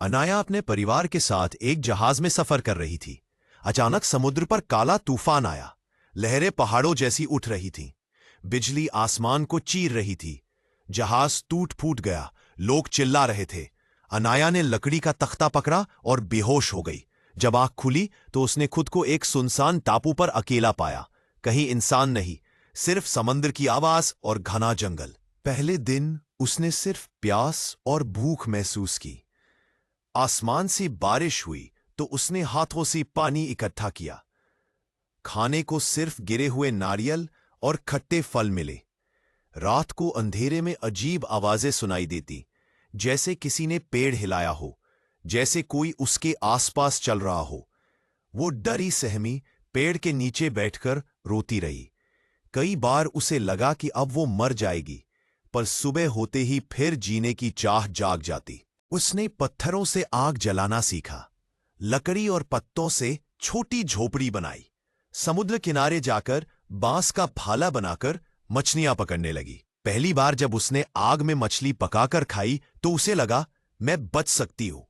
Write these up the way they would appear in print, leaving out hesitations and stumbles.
अनाया अपने परिवार के साथ एक जहाज में सफर कर रही थी। अचानक समुद्र पर काला तूफान आया। लहरें पहाड़ों जैसी उठ रही थीं। बिजली आसमान को चीर रही थी। जहाज टूट फूट गया। लोग चिल्ला रहे थे। अनाया ने लकड़ी का तख्ता पकड़ा और बेहोश हो गई। जब आंख खुली तो उसने खुद को एक सुनसान टापू पर अकेला पाया। कहीं इंसान नहीं, सिर्फ समंदर की आवाज और घना जंगल। पहले दिन उसने सिर्फ प्यास और भूख महसूस की। आसमान से बारिश हुई तो उसने हाथों से पानी इकट्ठा किया। खाने को सिर्फ गिरे हुए नारियल और खट्टे फल मिले। रात को अंधेरे में अजीब आवाजें सुनाई देती, जैसे किसी ने पेड़ हिलाया हो, जैसे कोई उसके आसपास चल रहा हो। वो डरी सहमी पेड़ के नीचे बैठकर रोती रही। कई बार उसे लगा कि अब वो मर जाएगी, पर सुबह होते ही फिर जीने की चाह जाग जाती। उसने पत्थरों से आग जलाना सीखा, लकड़ी और पत्तों से छोटी झोपड़ी बनाई। समुद्र किनारे जाकर बांस का भाला बनाकर मछलियां पकड़ने लगी। पहली बार जब उसने आग में मछली पकाकर खाई तो उसे लगा, मैं बच सकती हूं।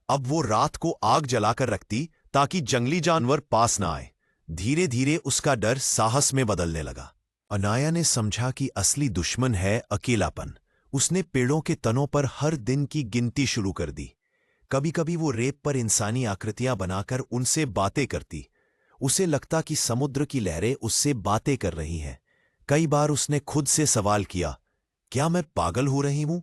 अब वो रात को आग जलाकर रखती ताकि जंगली जानवर पास ना आए। धीरे धीरे उसका डर साहस में बदलने लगा। अनाया ने समझा कि असली दुश्मन है अकेलापन। उसने पेड़ों के तनों पर हर दिन की गिनती शुरू कर दी। कभी कभी वो रेत पर इंसानी आकृतियां बनाकर उनसे बातें करती। उसे लगता कि समुद्र की लहरें उससे बातें कर रही हैं। कई बार उसने खुद से सवाल किया, क्या मैं पागल हो रही हूं?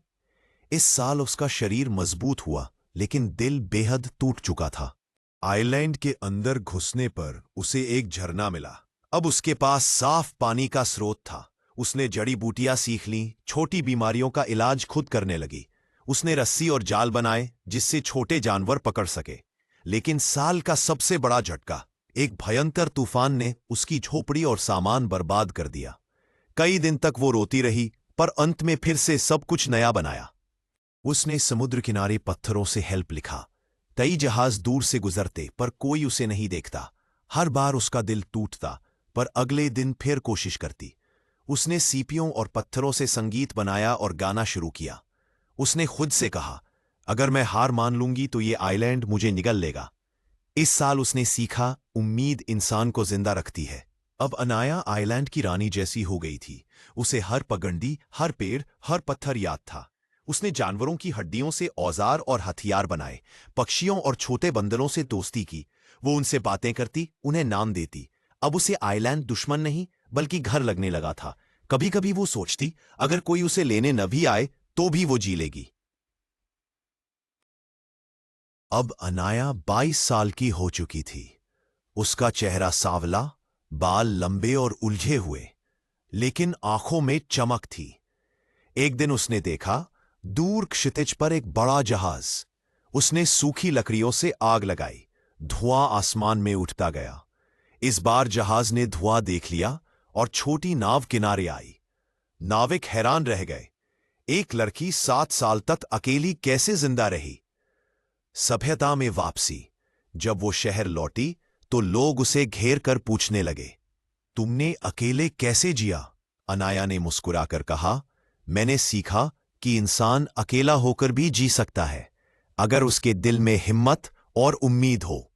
इस साल उसका शरीर मजबूत हुआ, लेकिन दिल बेहद टूट चुका था। आइलैंड के अंदर घुसने पर उसे एक झरना मिला। अब उसके पास साफ पानी का स्रोत था। उसने जड़ी बूटियां सीख लीं, छोटी बीमारियों का इलाज खुद करने लगी। उसने रस्सी और जाल बनाए जिससे छोटे जानवर पकड़ सके। लेकिन साल का सबसे बड़ा झटका, एक भयंकर तूफान ने उसकी झोपड़ी और सामान बर्बाद कर दिया। कई दिन तक वो रोती रही, पर अंत में फिर से सब कुछ नया बनाया। उसने समुद्र किनारे पत्थरों से हेल्प लिखा। कई जहाज दूर से गुजरते पर कोई उसे नहीं देखता। हर बार उसका दिल टूटता, पर अगले दिन फिर कोशिश करती। उसने सीपियों और पत्थरों से संगीत बनाया और गाना शुरू किया। उसने खुद से कहा, अगर मैं हार मान लूंगी तो ये आइलैंड मुझे निगल लेगा। इस साल उसने सीखा, उम्मीद इंसान को जिंदा रखती है। अब अनाया आइलैंड की रानी जैसी हो गई थी। उसे हर पगडंडी, हर पेड़, हर पत्थर याद था। उसने जानवरों की हड्डियों से औजार और हथियार बनाए, पक्षियों और छोटे बंदरों से दोस्ती की। वो उनसे बातें करती, उन्हें नाम देती। अब उसे आइलैंड दुश्मन नहीं बल्कि घर लगने लगा था। कभी कभी वो सोचती, अगर कोई उसे लेने न भी आए तो भी वो जी लेगी। अब अनाया 22 साल की हो चुकी थी। उसका चेहरा सांवला, बाल लंबे और उलझे हुए, लेकिन आंखों में चमक थी। एक दिन उसने देखा, दूर क्षितिज पर एक बड़ा जहाज। उसने सूखी लकड़ियों से आग लगाई। धुआं आसमान में उठता गया। इस बार जहाज ने धुआं देख लिया और छोटी नाव किनारे आई। नाविक हैरान रह गए। एक लड़की 7 साल तक अकेली कैसे जिंदा रही? सभ्यता में वापसी। जब वो शहर लौटी तो लोग उसे घेर कर पूछने लगे, तुमने अकेले कैसे जिया? अनाया ने मुस्कुराकर कहा, मैंने सीखा कि इंसान अकेला होकर भी जी सकता है, अगर उसके दिल में हिम्मत और उम्मीद हो।